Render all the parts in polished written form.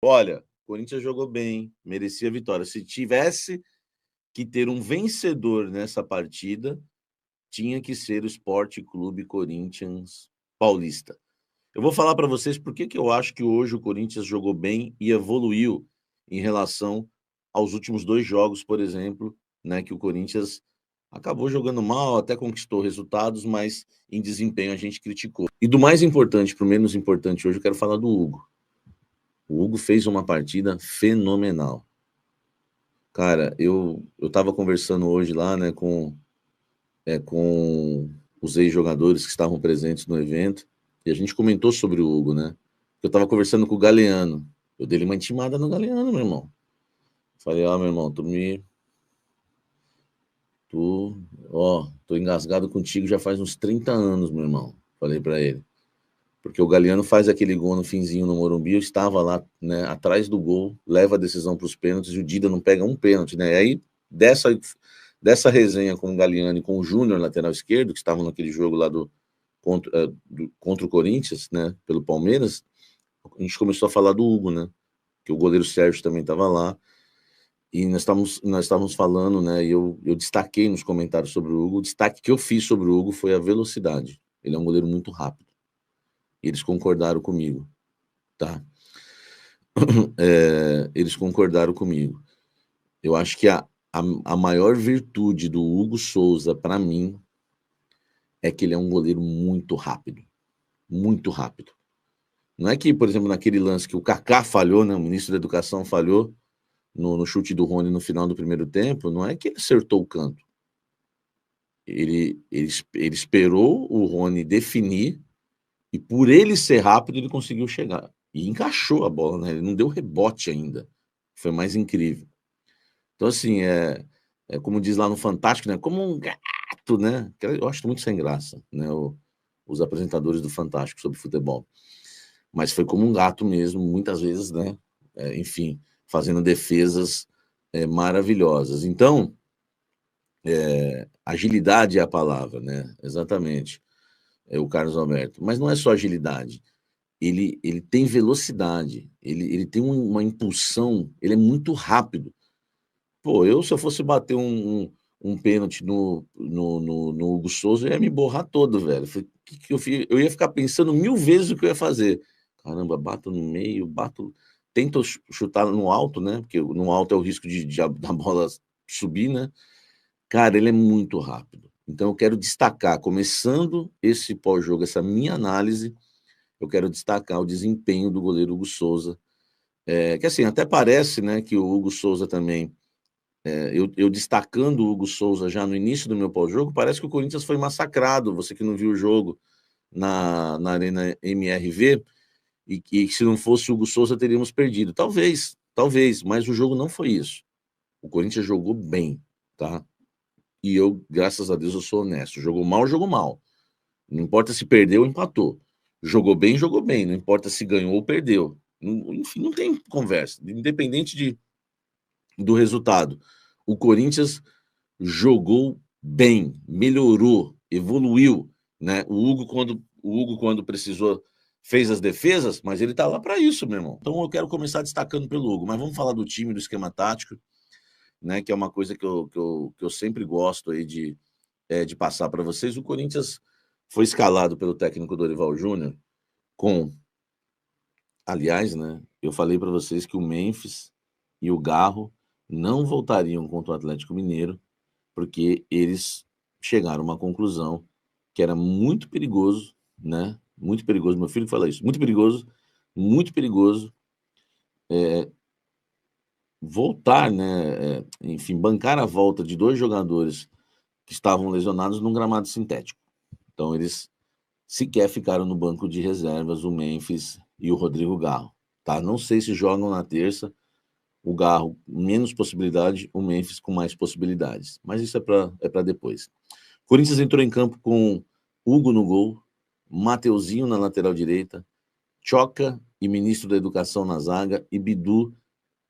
Olha, o Corinthians jogou bem, merecia a vitória. Se tivesse que ter um vencedor nessa partida, tinha que ser o Sport Clube Corinthians Paulista. Eu vou falar para vocês por que eu acho que hoje o Corinthians jogou bem e evoluiu em relação aos últimos 2 jogos, por exemplo, né, que o Corinthians acabou jogando mal, até conquistou resultados, mas em desempenho a gente criticou. E do mais importante para o menos importante hoje, eu quero falar do Hugo. O Hugo fez uma partida fenomenal. Cara, eu estava conversando hoje lá, né, com os ex-jogadores que estavam presentes no evento, e a gente comentou sobre o Hugo, né? Eu estava conversando com o Galeano. Eu dei uma intimada no Galeano, meu irmão. Falei, ó, meu irmão, tô engasgado contigo já faz uns 30 anos, meu irmão. Falei para ele. Porque o Galeano faz aquele gol no finzinho no Morumbi, eu estava lá, né, atrás do gol, leva a decisão para os pênaltis, e o Dida não pega um pênalti, né? E aí, dessa resenha com o Galeano e com o Júnior, lateral esquerdo, que estavam naquele jogo lá contra o Corinthians, né, pelo Palmeiras, a gente começou a falar do Hugo, né? Que o goleiro Sérgio também estava lá, e nós estávamos falando, né? E eu destaquei nos comentários sobre o Hugo, o destaque que eu fiz sobre o Hugo foi a velocidade. Ele é um goleiro muito rápido. E eles concordaram comigo, tá? Eles concordaram comigo. Eu acho que a maior virtude do Hugo Souza, para mim, é que ele é um goleiro muito rápido. Muito rápido. Não é que, por exemplo, naquele lance que o Kaká falhou, né, o ministro da Educação falhou no chute do Rony no final do primeiro tempo, não é que ele acertou o canto. Ele esperou o Rony definir e, por ele ser rápido, ele conseguiu chegar. E encaixou a bola, né? Ele não deu rebote ainda. Foi mais incrível. Então, assim, é como diz lá no Fantástico, né? Como um gato, né? Eu acho muito sem graça, né? Os apresentadores do Fantástico sobre futebol. Mas foi como um gato mesmo, muitas vezes, né? Enfim, fazendo defesas maravilhosas. Então, agilidade é a palavra, né? Exatamente. É o Carlos Alberto. Mas não é só agilidade. Ele tem velocidade, ele tem uma impulsão, ele é muito rápido. Pô, se eu fosse bater um pênalti no Hugo Souza, eu ia me borrar todo, velho. Eu ia ficar pensando 1000 vezes o que eu ia fazer. Caramba, bato no meio, tento chutar no alto, né? Porque no alto é o risco da bola subir, né? Cara, ele é muito rápido. Então eu quero destacar, começando esse pós-jogo, essa minha análise, eu quero destacar o desempenho do goleiro Hugo Souza. Que assim, até parece, né, que o Hugo Souza também eu destacando o Hugo Souza já no início do meu pós-jogo, parece que o Corinthians foi massacrado. Você que não viu o jogo na Arena MRV, e que se não fosse o Hugo Souza teríamos perdido. Talvez, mas o jogo não foi isso. O Corinthians jogou bem, tá? E eu, graças a Deus, eu sou honesto. Jogou mal, jogou mal. Não importa se perdeu ou empatou. Jogou bem, jogou bem. Não importa se ganhou ou perdeu. Enfim, não tem conversa. Independente do resultado. O Corinthians jogou bem, melhorou, evoluiu, né? O Hugo, quando precisou, fez as defesas, mas ele tá lá para isso, meu irmão. Então eu quero começar destacando pelo Hugo, mas vamos falar do time, do esquema tático, né? Que é uma coisa que eu sempre gosto aí de passar para vocês. O Corinthians foi escalado pelo técnico Dorival Júnior com, aliás, né? Eu falei para vocês que o Memphis e o Garro não voltariam contra o Atlético Mineiro, porque eles chegaram a uma conclusão que era muito perigoso, né? Muito perigoso, meu filho fala isso, muito perigoso voltar, né? Enfim, bancar a volta de 2 jogadores que estavam lesionados num gramado sintético. Então, eles sequer ficaram no banco de reservas, o Memphis e o Rodrigo Garro. Tá? Não sei se jogam na terça, o Garro menos possibilidade, o Memphis com mais possibilidades. Mas isso é para depois. Corinthians entrou em campo com Hugo no gol, Mateuzinho na lateral direita, Choca e ministro da Educação na zaga e Bidu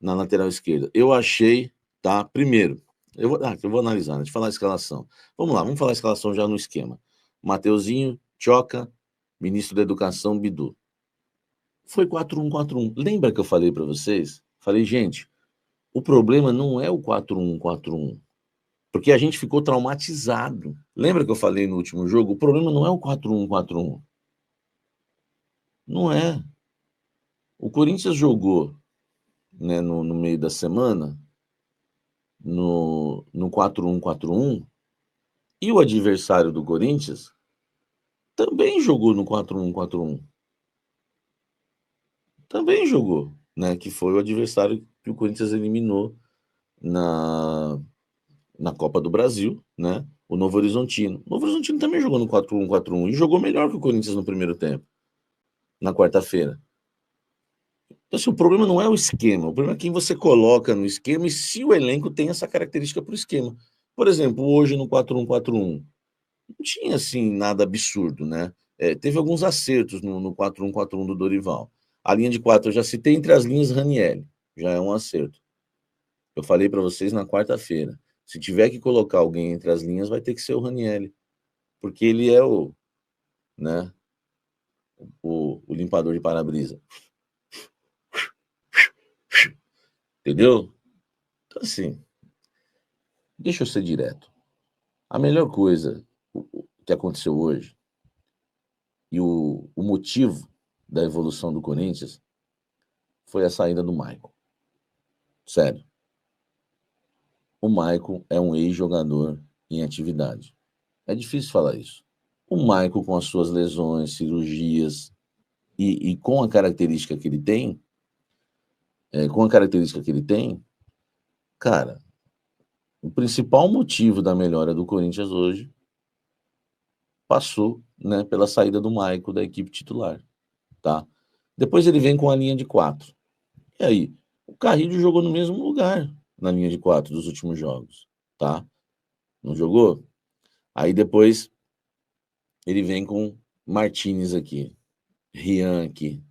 na lateral esquerda. Eu achei, tá? Primeiro, eu vou analisar, né? Deixa eu falar a escalação. Vamos lá, vamos falar a escalação já no esquema. Mateuzinho, Choca, ministro da Educação, Bidu. foi 4-1, 4-1. Lembra que eu falei para vocês? Falei, gente, o problema não é o 4-1, 4-1. Porque a gente ficou traumatizado. Lembra que eu falei no último jogo? O problema não é o 4-1, 4-1. Não é. O Corinthians jogou, né, no meio da semana, no 4-1, 4-1, e o adversário do Corinthians também jogou no 4-1, 4-1. Também jogou, né? Que foi o adversário que o Corinthians eliminou na Copa do Brasil, né? O Novo Horizontino. O Novo Horizontino também jogou no 4-1, 4-1 e jogou melhor que o Corinthians no primeiro tempo, na quarta-feira. Então, assim, o problema não é o esquema, o problema é quem você coloca no esquema e se o elenco tem essa característica para o esquema. Por exemplo, hoje no 4-1, 4-1, não tinha assim nada absurdo, né? Teve alguns acertos no 4-1, 4-1 do Dorival. A linha de 4 eu já citei, entre as linhas Ranieri, já é um acerto. Eu falei para vocês na quarta-feira. Se tiver que colocar alguém entre as linhas, vai ter que ser o Ranieri, porque ele é né, o limpador de para-brisa. Entendeu? Então, assim, deixa eu ser direto. A melhor coisa que aconteceu hoje e o motivo da evolução do Corinthians foi a saída do Maicon. Sério. O Maicon é um ex-jogador em atividade. É difícil falar isso. O Maicon, com as suas lesões, cirurgias e com a característica que ele tem, cara, o principal motivo da melhora do Corinthians hoje passou, né, pela saída do Maicon da equipe titular, tá? Depois ele vem com a linha de 4. E aí, o Carrillo jogou no mesmo lugar na linha de 4 dos últimos jogos, tá? Não jogou? Aí depois ele vem com Martínez aqui, Rian aqui,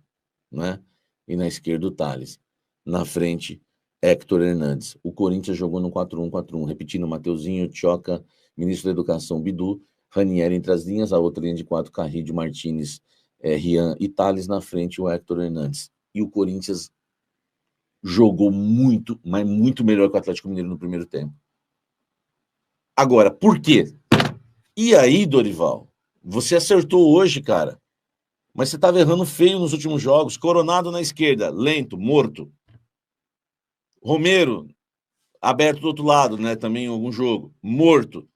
né? E na esquerda o Thales. Na frente, Héctor Hernandes. O Corinthians jogou no 4-1, 4-1, repetindo Mateuzinho, Tchoca, ministro da Educação, Bidu, Ranieri entre as linhas, a outra linha de 4, Carrillo, Martínez, Rian e Thales na frente, o Héctor Hernandes. E o Corinthians jogou muito, mas muito melhor que o Atlético Mineiro no primeiro tempo. Agora, por quê? E aí, Dorival? Você acertou hoje, cara. Mas você estava errando feio nos últimos jogos. Coronado na esquerda, lento, morto. Romero, aberto do outro lado, né? Também em algum jogo, morto.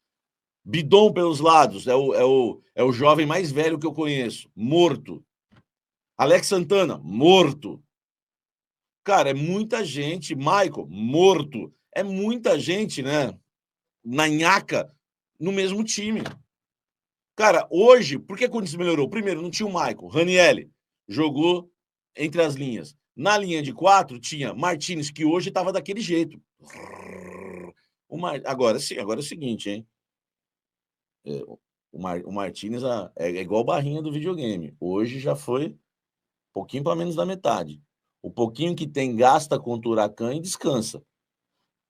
Bidon pelos lados, é o jovem mais velho que eu conheço, morto. Alex Santana, morto. Cara, é muita gente. Michael, morto. É muita gente, né? Na nhaca, no mesmo time. Cara, hoje, por que o Corinthians melhorou? Primeiro, não tinha o Michael. Ranieri jogou entre as linhas. Na linha de 4, tinha Martínez, que hoje estava daquele jeito. Agora sim, agora é o seguinte, hein? O Martínez é igual barrinha do videogame. Hoje já foi um pouquinho para menos da metade. O pouquinho que tem, gasta contra o Huracan e descansa.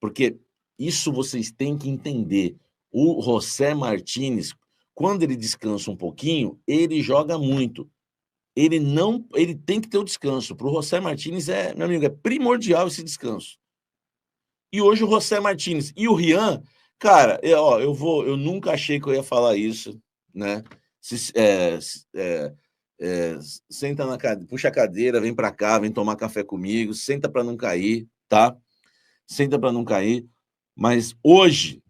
Porque isso vocês têm que entender. O José Martínez, quando ele descansa um pouquinho, ele joga muito. Ele tem que ter o descanso. Para o José Martínez, meu amigo, é primordial esse descanso. E hoje o José Martínez e o Rian, cara, eu nunca achei que eu ia falar isso, né? Senta na cadeira, puxa a cadeira, vem para cá, vem tomar café comigo, senta para não cair, tá? Senta para não cair. Mas hoje,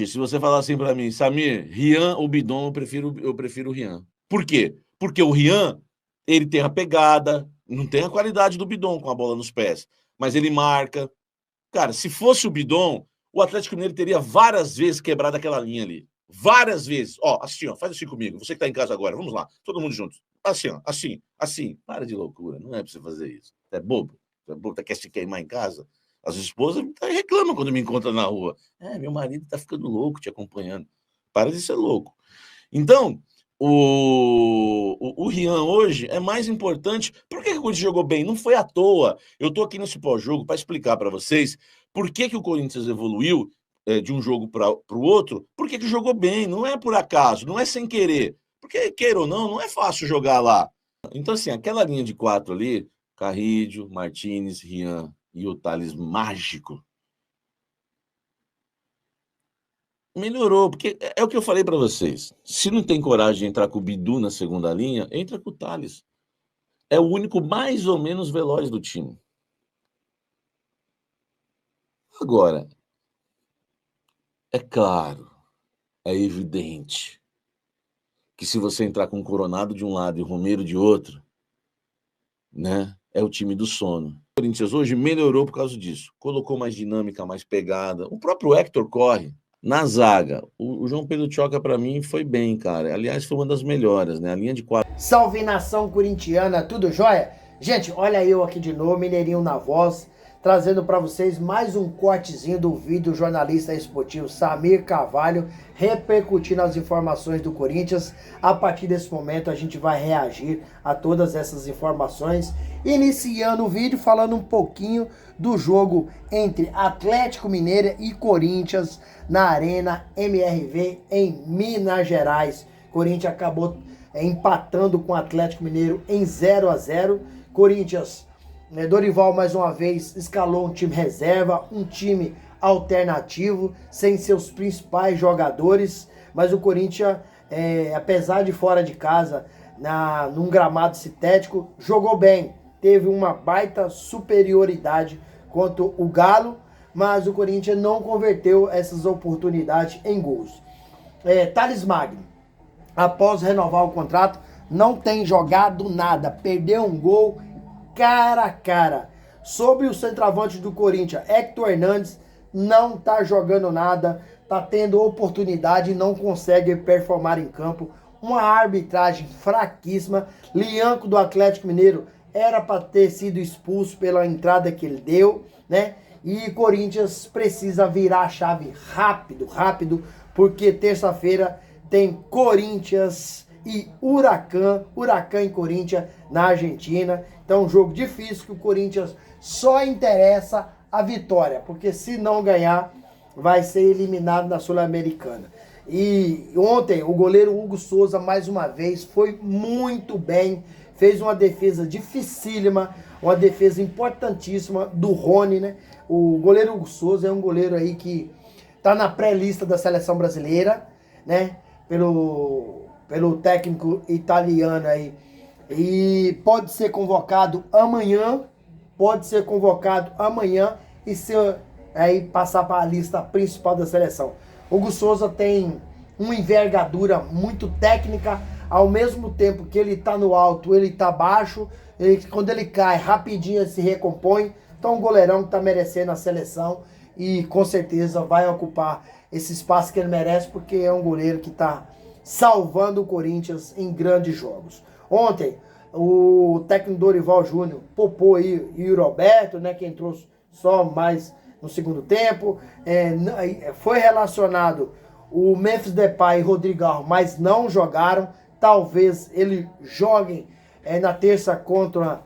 se você falar assim para mim, Samir, Rian ou Bidon, eu prefiro o Rian. Por quê? Porque o Rian, ele tem a pegada, não tem a qualidade do Bidon com a bola nos pés, mas ele marca. Cara, se fosse o Bidon, o Atlético Mineiro teria várias vezes quebrado aquela linha ali. Várias vezes. Ó, assim, ó, faz assim comigo. Você que tá em casa agora, vamos lá, todo mundo junto. Assim, ó, assim. Para de loucura, não é pra você fazer isso. É bobo? É bobo, quer se queimar em casa? As esposas reclamam quando me encontram na rua. Meu marido tá ficando louco te acompanhando. Para de ser louco. Então, o Rian hoje é mais importante. Por que o Corinthians jogou bem? Não foi à toa. Eu estou aqui nesse pós-jogo para explicar para vocês por que o Corinthians evoluiu de um jogo para o outro, por que jogou bem. Não é por acaso, não é sem querer. Porque, queira ou não é fácil jogar lá. Então, assim, aquela linha de 4 ali, Carrídio, Martínez, Rian e o Thales mágico, melhorou, porque é o que eu falei para vocês. Se não tem coragem de entrar com o Bidu na segunda linha, entra com o Thales. É o único mais ou menos veloz do time. Agora, é claro, é evidente que se você entrar com o Coronado de um lado e o Romero de outro, né, é o time do sono. O Corinthians hoje melhorou por causa disso. Colocou mais dinâmica, mais pegada. O próprio Hector corre. Na zaga, o João Pedro Choca, para mim, foi bem, cara. Aliás, foi uma das melhores, né? A linha de 4. Salve nação corintiana, tudo jóia? Gente, olha eu aqui de novo, Mineirinho na voz, trazendo para vocês mais um cortezinho do vídeo do jornalista esportivo Samir Carvalho, repercutindo as informações do Corinthians. A partir desse momento a gente vai reagir a todas essas informações, iniciando o vídeo falando um pouquinho do jogo entre Atlético Mineiro e Corinthians na Arena MRV em Minas Gerais. Corinthians acabou empatando com o Atlético Mineiro em 0-0. Corinthians, Dorival mais uma vez escalou um time reserva, um time alternativo, sem seus principais jogadores, mas o Corinthians, apesar de fora de casa, num gramado sintético, jogou bem, teve uma baita superioridade contra o Galo, mas o Corinthians não converteu essas oportunidades em gols. Thales Magno, após renovar o contrato, não tem jogado nada, perdeu um gol cara a cara. Sobre o centroavante do Corinthians, Hector Hernandes, não tá jogando nada, tá tendo oportunidade e não consegue performar em campo. Uma arbitragem fraquíssima. Lianco do Atlético Mineiro era para ter sido expulso pela entrada que ele deu, né? E Corinthians precisa virar a chave rápido, porque terça-feira tem Corinthians e Huracan e Corinthians na Argentina. Então, um jogo difícil que o Corinthians só interessa a vitória, porque se não ganhar, vai ser eliminado na Sul-Americana. E ontem, o goleiro Hugo Souza, mais uma vez, foi muito bem, fez uma defesa dificílima, uma defesa importantíssima do Rony, né? O goleiro Hugo Souza é um goleiro aí que tá na pré-lista da seleção brasileira, né? Pelo técnico italiano aí. E pode ser convocado amanhã, e ser, aí passar para a lista principal da seleção. Hugo Souza tem uma envergadura muito técnica, ao mesmo tempo que ele tá no alto, ele tá baixo, quando ele cai, rapidinho ele se recompõe. Então um goleirão que tá merecendo a seleção e com certeza vai ocupar esse espaço que ele merece, porque é um goleiro que tá salvando o Corinthians em grandes jogos. Ontem, o técnico Dorival Júnior poupou aí o Roberto, né, que entrou só mais no segundo tempo. Foi relacionado o Memphis Depay e Rodrigão, mas não jogaram. Talvez eles joguem na terça contra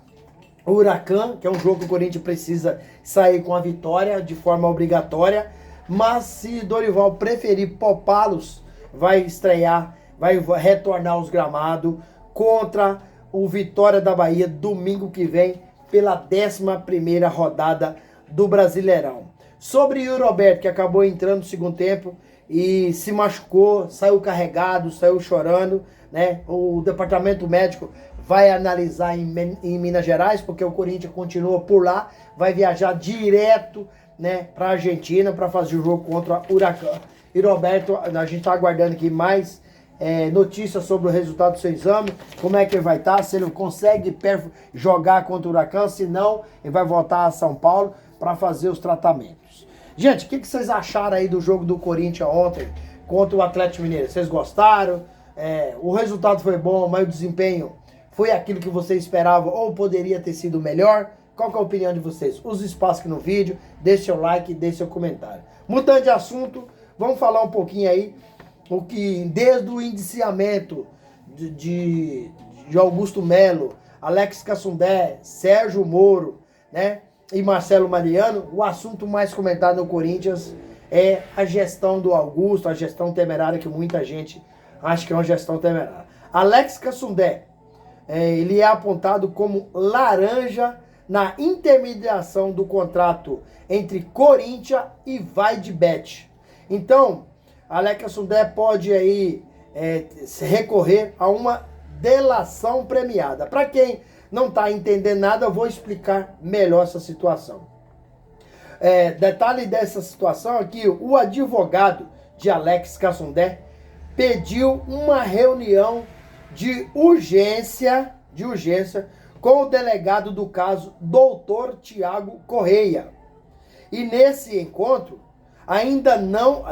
o Huracan, que é um jogo que o Corinthians precisa sair com a vitória de forma obrigatória. Mas se Dorival preferir poupá-los, vai estrear, vai retornar aos gramados contra o Vitória da Bahia domingo que vem pela 11ª rodada do Brasileirão. Sobre o Roberto, que acabou entrando no segundo tempo e se machucou, saiu carregado, saiu chorando, né? O departamento médico vai analisar em Minas Gerais, porque o Corinthians continua por lá, vai viajar direto, né, para a Argentina para fazer o jogo contra o Huracan. E Roberto, a gente está aguardando aqui mais notícias sobre o resultado do seu exame, como é que ele vai estar, se ele consegue jogar contra o Huracan, se não, ele vai voltar a São Paulo para fazer os tratamentos. Gente, o que vocês acharam aí do jogo do Corinthians ontem contra o Atlético Mineiro? Vocês gostaram? O resultado foi bom, mas o desempenho foi aquilo que vocês esperavam ou poderia ter sido melhor? Qual que é a opinião de vocês? Use o espaço aqui no vídeo, deixe seu like, deixe seu comentário. Mudando de assunto, vamos falar um pouquinho aí o que desde o indiciamento de Augusto Melo, Alex Cassundé, Sérgio Moro, né, e Marcelo Mariano, o assunto mais comentado no Corinthians é a gestão do Augusto, a gestão temerária, que muita gente acha que é uma gestão temerária. Alex Cassundé ele é apontado como laranja na intermediação do contrato entre Corinthians e Vaidbet. Então, Alex Sundé pode aí recorrer a uma delação premiada. Para quem não está entendendo nada, eu vou explicar melhor essa situação. Detalhe dessa situação é que o advogado de Alex Cassundé pediu uma reunião de urgência com o delegado do caso, doutor Tiago Correia. E esse encontro ainda não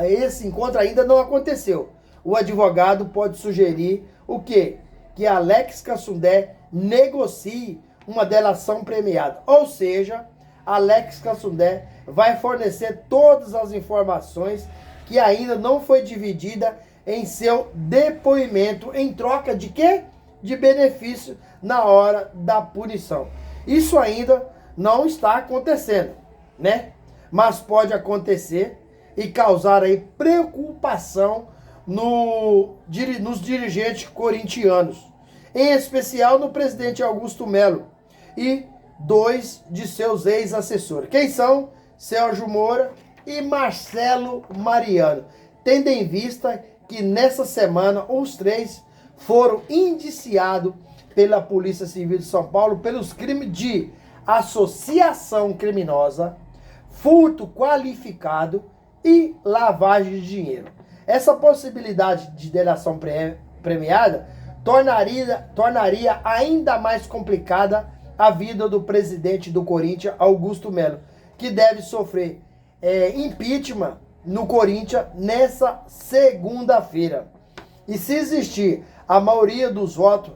aconteceu. O advogado pode sugerir o quê? Que Alex Cassundé negocie uma delação premiada. Ou seja, Alex Cassundé vai fornecer todas as informações que ainda não foi dividida em seu depoimento, em troca de quê? De benefício na hora da punição. Isso ainda não está acontecendo, né? Mas pode acontecer e causar aí preocupação nos dirigentes corintianos, em especial no presidente Augusto Melo e 2 de seus ex-assessores. Quem são? Sérgio Moura e Marcelo Mariano. Tendo em vista que nessa semana os 3 foram indiciados pela Polícia Civil de São Paulo pelos crimes de associação criminosa, furto qualificado e lavagem de dinheiro. Essa possibilidade de delação premiada tornaria ainda mais complicada a vida do presidente do Corinthians, Augusto Melo, que deve sofrer impeachment no Corinthians nessa segunda-feira. E se existir a maioria dos votos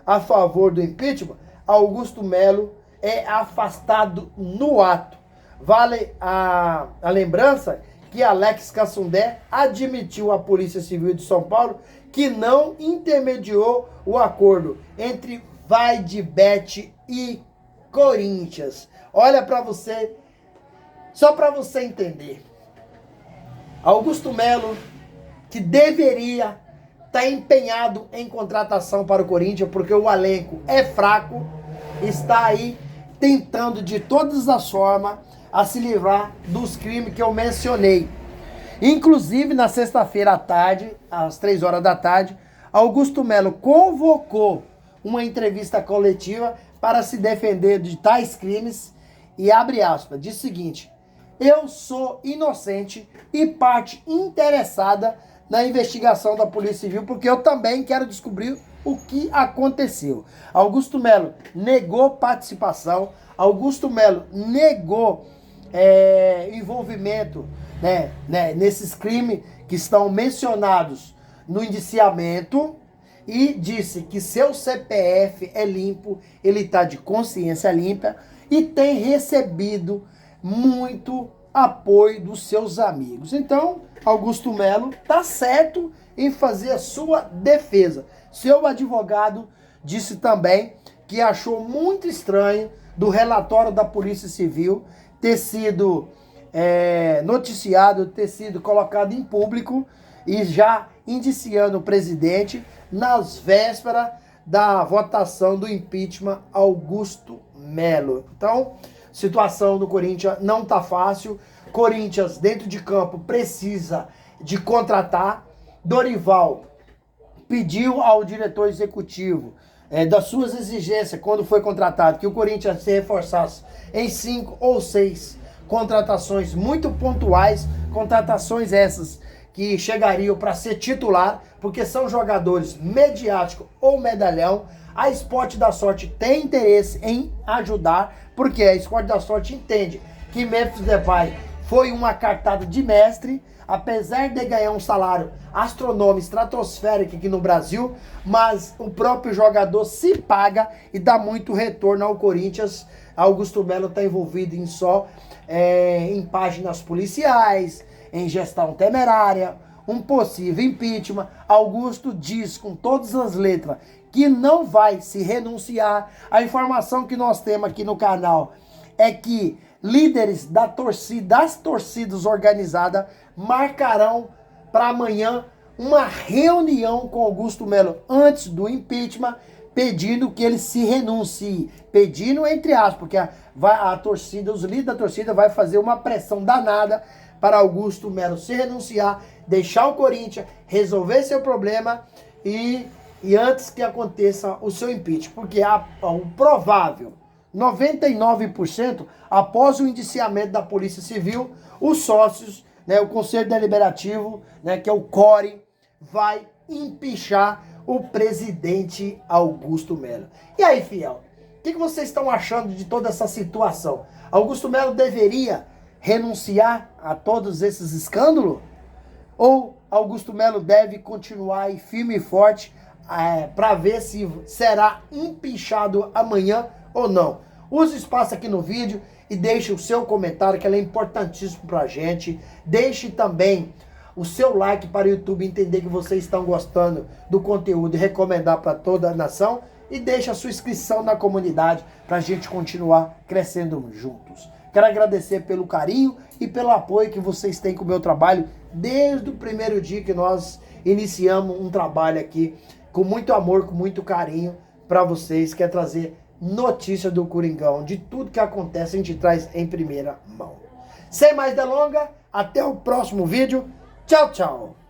a favor do impeachment, Augusto Melo é afastado no ato. Vale a lembrança que Alex Cassundé admitiu à Polícia Civil de São Paulo que não intermediou o acordo entre Vaidbet e Corinthians. Olha para você, só para você entender. Augusto Melo, que deveria estar empenhado em contratação para o Corinthians, porque o elenco é fraco, está aí tentando de todas as formas a se livrar dos crimes que eu mencionei. Inclusive, na sexta-feira à tarde, às 3 horas da tarde, Augusto Melo convocou uma entrevista coletiva para se defender de tais crimes e, abre aspas, diz o seguinte: eu sou inocente e parte interessada na investigação da Polícia Civil, porque eu também quero descobrir o que aconteceu. Augusto Melo negou participação, Augusto Melo negou envolvimento nesses crimes que estão mencionados no indiciamento e disse que seu CPF é limpo, ele está de consciência limpa e tem recebido muito apoio dos seus amigos. Então, Augusto Melo está certo em fazer a sua defesa. Seu advogado disse também que achou muito estranho do relatório da Polícia Civil ter sido noticiado, ter sido colocado em público e já indiciando o presidente nas vésperas da votação do impeachment Augusto Melo. Então, situação do Corinthians não tá fácil. Corinthians, dentro de campo, precisa de contratar. Dorival pediu ao diretor executivo das suas exigências, quando foi contratado, que o Corinthians se reforçasse em 5 ou 6 contratações muito pontuais, contratações essas que chegariam para ser titular, porque são jogadores mediáticos ou medalhão. A Esporte da Sorte tem interesse em ajudar, porque a Esporte da Sorte entende que Memphis Depay foi uma cartada de mestre, apesar de ganhar um salário astronômico, estratosférico aqui no Brasil, mas o próprio jogador se paga e dá muito retorno ao Corinthians. Augusto Melo está envolvido em páginas policiais, em gestão temerária, um possível impeachment. Augusto diz com todas as letras que não vai se renunciar. A informação que nós temos aqui no canal é que líderes das torcidas organizadas marcarão para amanhã uma reunião com Augusto Melo antes do impeachment, pedindo que ele se renuncie. Pedindo entre aspas, porque a torcida, os líderes da torcida vai fazer uma pressão danada para Augusto Melo se renunciar, deixar o Corinthians, resolver seu problema e antes que aconteça o seu impeachment. Porque o provável, 99%, após o indiciamento da Polícia Civil, os sócios, né, o Conselho Deliberativo, né, que é o CORE, vai empichar o presidente Augusto Melo. E aí, fiel, o que vocês estão achando de toda essa situação? Augusto Melo deveria renunciar a todos esses escândalos? Ou Augusto Melo deve continuar aí firme e forte para ver se será empichado amanhã ou não? Use o espaço aqui no vídeo e deixe o seu comentário, que ele é importantíssimo para a gente. Deixe também o seu like para o YouTube entender que vocês estão gostando do conteúdo e recomendar para toda a nação. E deixe a sua inscrição na comunidade para a gente continuar crescendo juntos. Quero agradecer pelo carinho e pelo apoio que vocês têm com o meu trabalho desde o primeiro dia que nós iniciamos um trabalho aqui com muito amor, com muito carinho para vocês, que é trazer notícia do Coringão, de tudo que acontece a gente traz em primeira mão. Sem mais delongas, até o próximo vídeo. Tchau, tchau.